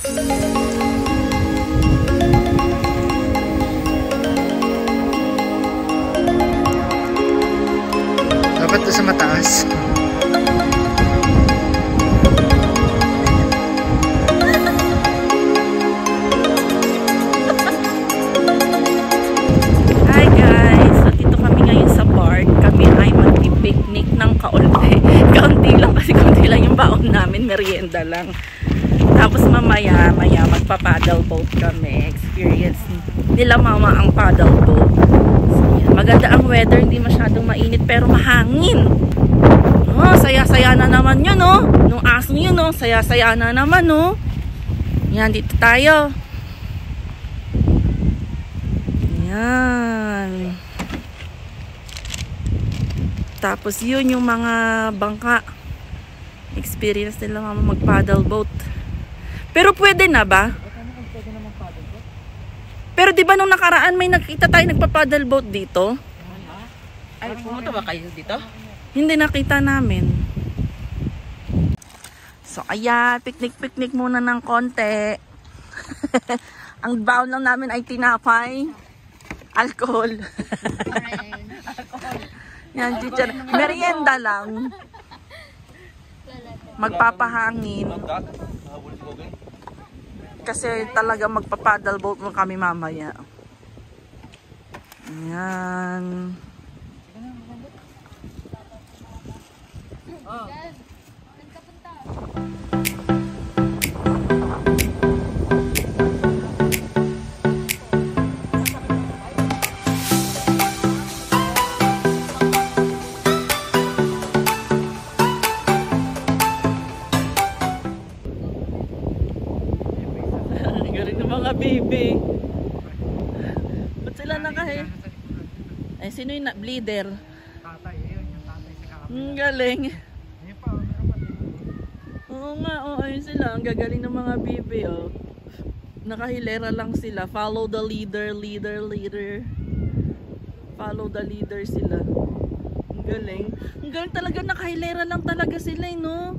Dapat to sa mataas. Hi guys! So dito kami ngayon sa park. Kami ay magpipiknik ng kaunti. Kaunti lang kasi kaunti lang yung baon namin. Merienda lang. Tapos mamaya magpa-paddle boat kami. Experience nila mama ang paddle boat. Maganda ang weather, hindi masyadong mainit pero mahangin. Oh, saya-saya na naman yun, oh. Nung aso yun, oh. Saya-saya na naman, oh. Yan, dito tayo. Yan. Tapos yun yung mga bangka. Experience nila mama mag-paddle boat. Pero pwede na ba? Pero di ba nung nakaraan may nakita tayo nagpa-paddle boat dito? Ay, pumunta ba kayo dito? Hindi, nakita namin. So, ayan, picnic muna ng konti. Ang baon lang namin ay tinapay, alcohol. Yan, teacher. Merienda lang. Magpapahangin. Kasi talaga magpa-paddle boat mo kami mamaya. Ayan. Galing ng mga baby. Ba't sila nakahe? Ay, sino yung bleeder? Tatay, yun yung tatay sa kapatid. Galing. Ayun pa, meron pa din. Oo nga, oo, ayun sila. Ang gagaling ng mga baby, oh. Nakahilera lang sila. Follow the leader. Follow the leader sila. Ang galing. Ang galing talaga, nakahilera lang talaga sila, no?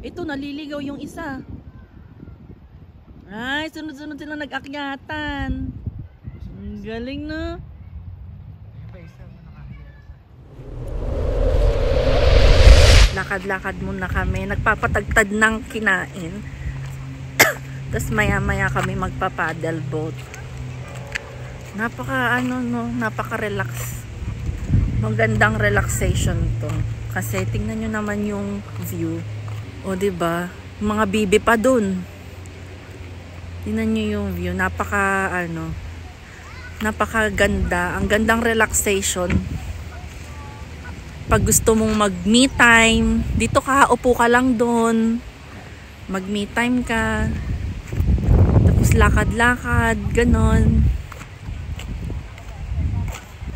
Ito, naliligaw yung isa. Ay, sunod-sunod sila nag-akyatan. Ang galing, no? Lakad-lakad muna kami. Nagpapatagtad ng kinain. Tapos maya-maya kami magpa-paddle boat. Napaka-relax. Magandang relaxation to. Kasi tingnan nyo naman yung view. O, diba? Mga bibi pa dun. Tingnan nyo yung view. Napakaganda. Ang gandang relaxation. Pag gusto mong mag-me time, dito ka, upo ka lang dun. Mag-me time ka. Tapos lakad-lakad, ganon.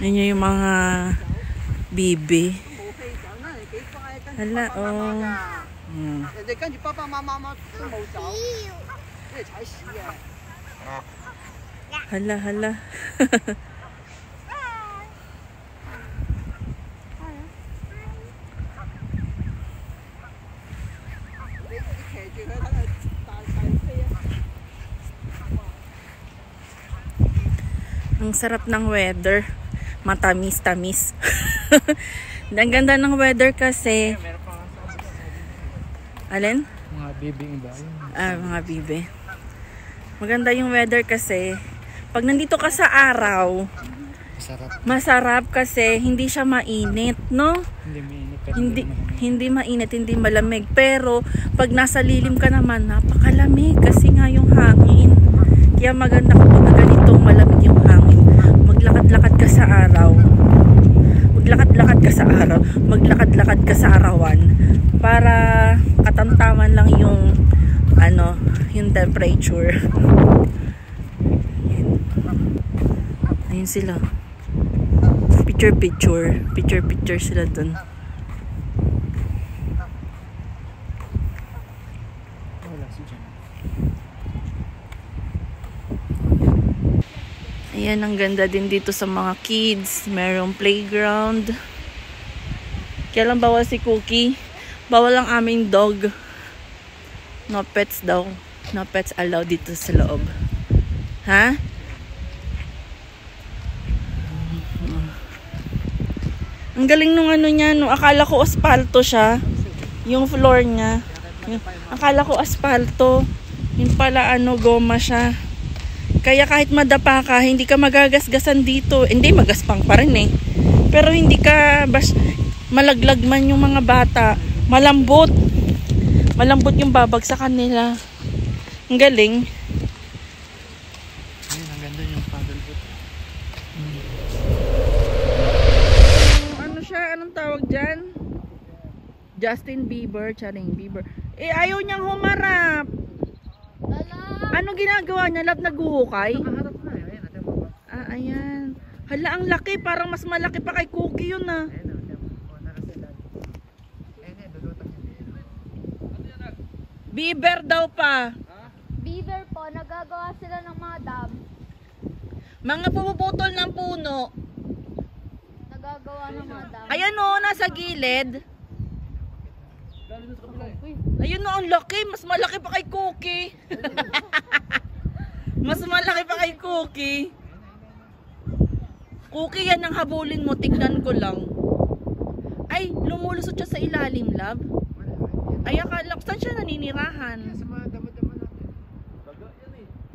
Yan yung mga bibi. Hala, oh. Hala. Ang sarap ng weather. Matamis-tamis. Ang ganda ng weather kasi. Alin? Mga bibing iba. Mga bibe. Maganda yung weather kasi pag nandito ka sa araw, masarap kasi hindi siya mainit, no? Hindi mainit, hindi malamig. Pero pag nasa lilim ka naman, napakalamig kasi nga yung hangin. Kaya maganda kapag ganitong malamig yung hangin. Maglakad-lakad ka sa araw. Maglakad-lakad ka sa arawan para katamtaman lang yung yung temperature. Ayun sila. Picture sila dun. Ayan, ang ganda din dito sa mga kids. Merong playground. Kaya lang bawal si Cookie. Bawal ang aming dog. No pets daw. No pets allowed dito sa loob. Ha? Ang galing nung ano niya, no? Akala ko asfalto siya. Yung floor niya. Akala ko asfalto. Yung pala ano, goma siya. Kaya kahit madapa ka, hindi ka magagasgasan dito. Hindi, magaspang pa rin eh. Pero hindi ka malaglag man yung mga bata. Malambot. Malambot yung babagsakan nila. Ang galing. Ayun, ang ganda yung paddleboat. Ano siya? Anong tawag dyan? Justin Bieber. Charing Bieber. Eh, ayaw niyang humarap. Ano ginagawa niya? Lab naghuhukay? Nakaharap na eh. Ayun, natin baba. Ah, ayan. Hala, ang laki. Parang mas malaki pa kay Cookie yun ah. Ayun, natin baba. Nakasila. Ayun, dulutang yun. Bieber daw pa. Beaver po, nagagawa sila ng mga dam. Mga pupuputol ng puno. Nagagawa ng mga dam. Ayan o, nasa gilid. Ayun o, ang laki. Mas malaki pa kay Cookie. Mas malaki pa kay Cookie. Cookie, yan ang habulin mo. Tignan ko lang. Ay, lumulusot siya sa ilalim, love. Ay, akala ko, saan siya naninirahan? Sa mga damo-damo natin.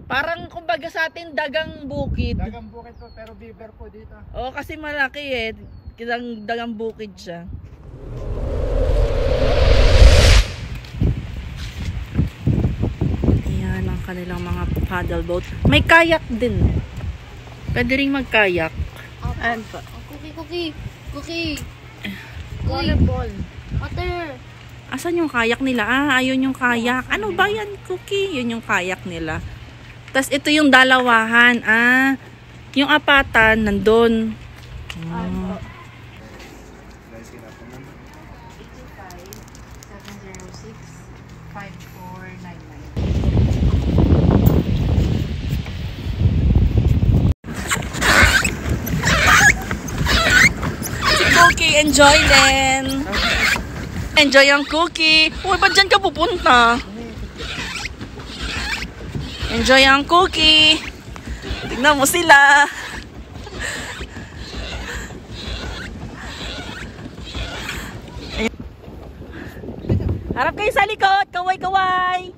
Parang kumbaga sa atin dagang bukid. Dagang bukid po, pero beaver po dito. Oo, kasi malaki eh. Dagang bukid siya. Ayan ang kanilang mga paddle boat. May kayak din. Pwede rin magkayak. Ayan pa. Cookie. Volleyball. Water. Asan yung kayak nila? Ah, ayun yung kayak. Ano ba yan, Cookie? Yun yung kayak nila. Tapos ito yung dalawahan. Ah, yung apatan nandun. Oh. 85-706-5499. Cookie, enjoy din. Enjoy ang Cookie. Uy, ba't dyan ka pupunta? Enjoy ang Cookie. Tignan mo sila. Harap kayo sa likod. Kaway-kaway.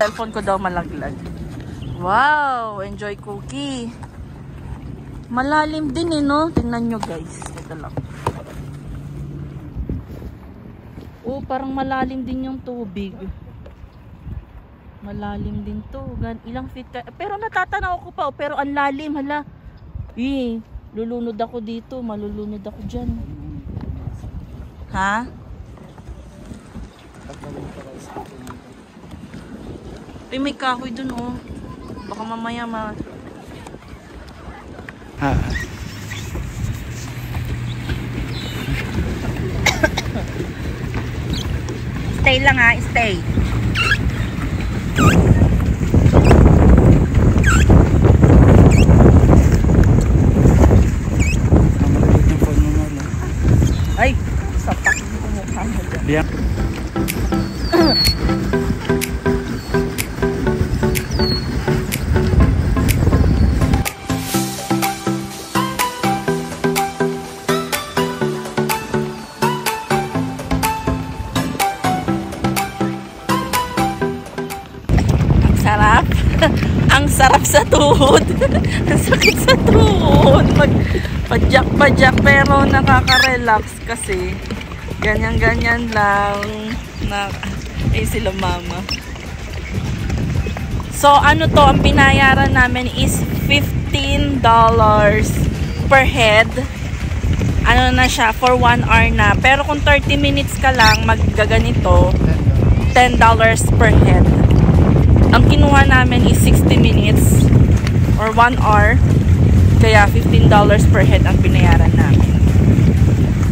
Cellphone ko daw malaglag. Wow, enjoy Cookie. Malalim din eh, no? Tingnan nyo guys. Ito lang. Oh, parang malalim din yung tubig. Malalim din to. Ilang feet ka? Pero natatanaw ko pa. Pero ang lalim, hala. Eh, lulunod ako dito. Malulunod ako dyan. Ha? Eh, may kahoy dun, oh. Baka mamaya Ha. Stay lang ha, stay. Mamalagod yung phone mo mo. Ay, sapak yung mukha mo dyan. Biyak. Sarap. Ang sarap sa tuhod. Ang sakit sa tuhod. Pajak-pajak pero nakaka-relax kasi ganyan-ganyan lang na sila mama. So ano to, ang binayaran namin is $15 per head. Ano na siya, for 1 hour na. Pero kung 30 minutes ka lang maggaganito, $10 per head. Ang kinuha namin is 60 minutes or 1 hour. Kaya $15 per head ang binayaran namin.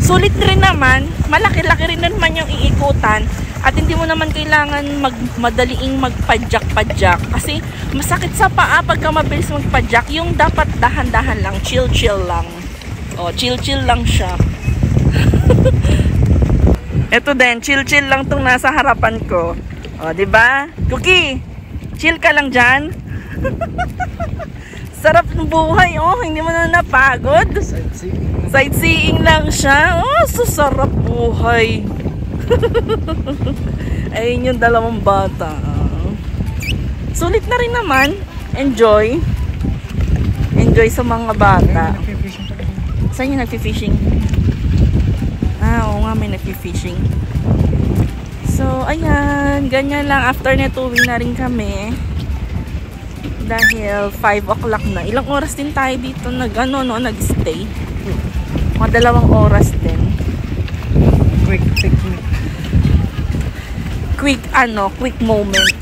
Sulit rin naman. Malaki-laki rin naman yung iikutan. At hindi mo naman kailangan madaliing magpadyak-padyak. Kasi masakit sa paa pagka mabilis magpadyak. Yung dapat dahan-dahan lang. Chill-chill lang. O, chill-chill lang siya. Ito din, chill-chill lang tong nasa harapan ko. O, di ba? Cookie, chill ka lang dyan. Sarap ng buhay, oh. Hindi mo na napagod. Sightseeing. Sightseeing lang siya. Oh, susarap buhay. Ayun yung dalawang bata. Sulit na rin naman. Enjoy. Enjoy sa mga bata. Nagpipishing pa rin. Saan yung nagpi-fishing? Oo nga, may nagpi-fishing. So, ayan. Ganyan lang. After na 2 na rin kami. Dahil 5 o'clock na. Ilang oras din tayo dito nag-stay. Mga 2 oras din. Quick picnic. Quick moment.